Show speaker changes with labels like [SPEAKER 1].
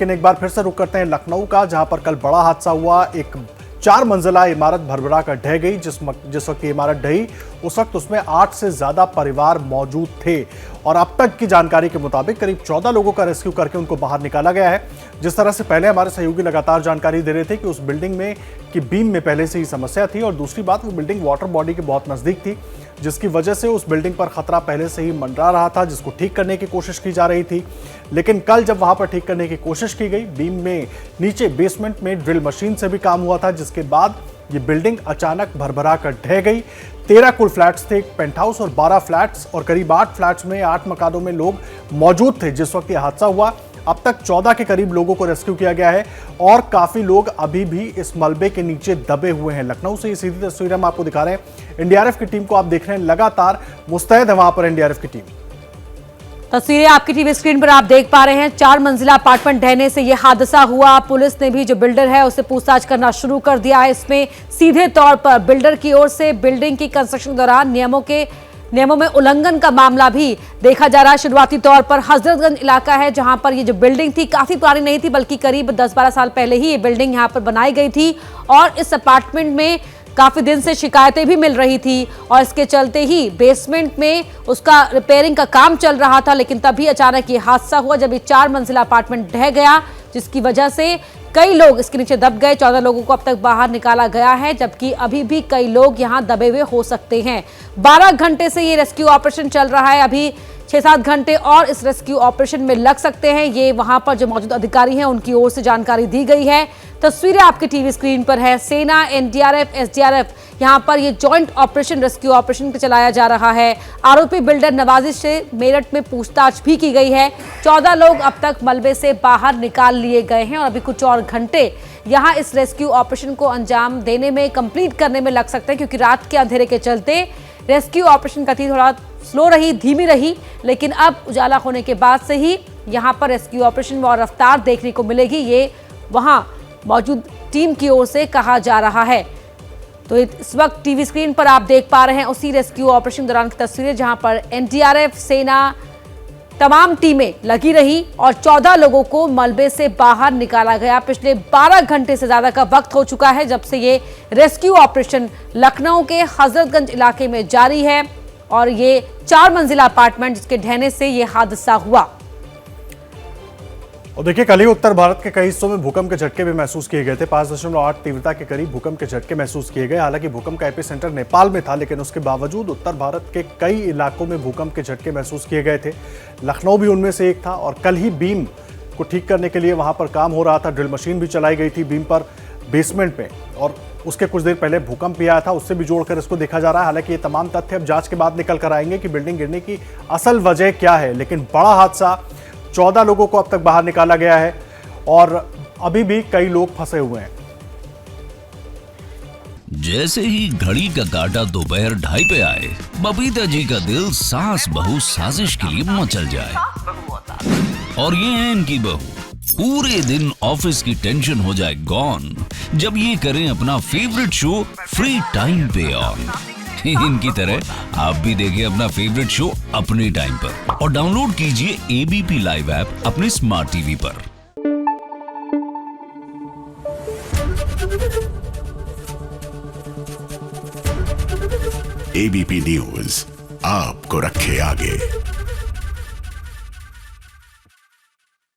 [SPEAKER 1] लेकिन एक बार फिर से रुक करते हैं लखनऊ का, जहां पर कल बड़ा हादसा हुआ। एक 4 मंजिला इमारत भरभरा कर ढह गई। जिस वक्त इमारत ढही उस वक्त उसमें 8 से ज्यादा परिवार मौजूद थे और अब तक की जानकारी के मुताबिक करीब 14 लोगों का रेस्क्यू करके उनको बाहर निकाला गया है। जिस तरह से पहले हमारे सहयोगी लगातार जानकारी दे रहे थे कि उस बिल्डिंग में की बीम में पहले से ही समस्या थी और दूसरी बात, वो बिल्डिंग वाटर बॉडी के बहुत नजदीक थी, जिसकी वजह से उस बिल्डिंग पर खतरा पहले से ही मंडरा रहा था, जिसको ठीक करने की कोशिश की जा रही थी। लेकिन कल जब वहां पर ठीक करने की कोशिश की गई, बीम में नीचे बेसमेंट में ड्रिल मशीन से भी काम हुआ था, जिसके बाद ये बिल्डिंग अचानक भरभरा कर ढह गई। 13 कुल फ्लैट्स थे, एक पेंट हाउस और 12 फ्लैट्स और करीब 8 फ्लैट्स में 8 मकानों में लोग मौजूद थे जिस वक्त ये हादसा हुआ। अब तक 14 के करीब लोगों को रेस्क्यू किया गया है और काफी लोग अभी भी इस मलबे के नीचे दबे हुए हैं। लखनऊ से ये सीधी तस्वीर हम आपको दिखा रहे हैं। एनडीआरएफ की टीम को आप देख रहे हैं, लगातार मुस्तैद है वहां पर एनडीआरएफ की टीम।
[SPEAKER 2] तस्वीरें आपकी टीवी स्क्रीन पर आप देख पा रहे हैं। 4 मंजिला अपार्टमेंट ढहने से यह हादसा हुआ। पुलिस ने भी जो बिल्डर है उससे पूछताछ करना शुरू कर दिया है। इसमें सीधे तौर पर बिल्डर की ओर से बिल्डिंग की कंस्ट्रक्शन के दौरान नियमों में उल्लंघन का मामला भी देखा जा रहा है। शुरुआती तौर पर हजरतगंज इलाका है जहां पर ये जो बिल्डिंग थी काफी पुरानी नहीं थी, बल्कि करीब 10-12 साल पहले ही ये बिल्डिंग यहां पर बनाई गई थी और इस अपार्टमेंट में काफी दिन से शिकायतें भी मिल रही थी और इसके चलते ही बेसमेंट में उसका रिपेयरिंग का काम चल रहा था। लेकिन तभी अचानक ये हादसा हुआ जब ये 4 मंजिला अपार्टमेंट ढह गया, जिसकी वजह से कई लोग इसके नीचे दब गए। 14 लोगों को अब तक बाहर निकाला गया है, जबकि अभी भी कई लोग यहां दबे हुए हो सकते हैं। 12 घंटे से ये रेस्क्यू ऑपरेशन चल रहा है। अभी 6-7 घंटे और इस रेस्क्यू ऑपरेशन में लग सकते हैं। ये वहां पर जो मौजूद अधिकारी हैं उनकी ओर से जानकारी दी गई है। तस्वीरें आपकी टीवी स्क्रीन पर है। सेना, एनडीआरएफ, एसडीआरएफ यहां पर ये जॉइंट ऑपरेशन रेस्क्यू ऑपरेशन चलाया जा रहा है। आरोपी बिल्डर नवाजिश से मेरठ में पूछताछ भी की गई है। 14 लोग अब तक मलबे से बाहर निकाल लिए गए हैं और अभी कुछ और घंटे यहां इस रेस्क्यू ऑपरेशन को अंजाम देने में, कंप्लीट करने में लग सकते हैं, क्योंकि रात के अंधेरे के चलते रेस्क्यू ऑपरेशन गति थोड़ा स्लो रही, धीमी रही। लेकिन अब उजाला होने के बाद से ही यहां पर रेस्क्यू ऑपरेशन में और रफ्तार देखने को मिलेगी, ये वहां मौजूद टीम की ओर से कहा जा रहा है। तो इस वक्त टीवी स्क्रीन पर आप देख पा रहे हैं उसी रेस्क्यू ऑपरेशन दौरान की तस्वीरें, जहां पर एनडीआरएफ, सेना, तमाम टीमें लगी रही और 14 लोगों को मलबे से बाहर निकाला गया। पिछले 12 घंटे से ज्यादा का वक्त हो चुका है जब से ये रेस्क्यू ऑपरेशन लखनऊ के हजरतगंज इलाके में जारी है और ये 4 मंजिला अपार्टमेंट जिसके ढहने से ये हादसा हुआ।
[SPEAKER 1] और देखिए, कल ही उत्तर भारत के कई हिस्सों में भूकंप के झटके भी महसूस किए गए थे। 5.8 तीव्रता के करीब भूकंप के झटके महसूस किए गए। हालांकि भूकंप का एपिसेंटर नेपाल में था, लेकिन उसके बावजूद उत्तर भारत के कई इलाकों में भूकंप के झटके महसूस किए गए थे। लखनऊ भी उनमें से एक था और कल ही बीम को ठीक करने के लिए वहां पर काम हो रहा था। ड्रिल मशीन भी चलाई गई थी बीम पर, बेसमेंट में, और उसके कुछ देर पहले भूकंप भी आया था, उससे भी जोड़कर इसको देखा जा रहा है। हालांकि ये तमाम तथ्य अब जांच के बाद निकल कर आएंगे कि बिल्डिंग गिरने की असल वजह क्या है। लेकिन बड़ा हादसा, 14 लोगों को अब तक बाहर निकाला गया है और अभी भी कई लोग फंसे हुए हैं।
[SPEAKER 3] जैसे ही घड़ी का काटा दोपहर 2:30 पे आए, बबीता जी का दिल सास बहू साजिश के लिए मचल जाए। और ये है इनकी बहू, पूरे दिन ऑफिस की टेंशन हो जाए गॉन जब ये करें अपना फेवरेट शो फ्री टाइम पे ऑन। इनकी तरह आप भी देखिए अपना फेवरेट शो अपने टाइम पर और डाउनलोड कीजिए एबीपी लाइव ऐप अपने स्मार्ट टीवी पर।
[SPEAKER 4] एबीपी न्यूज आपको रखे आगे।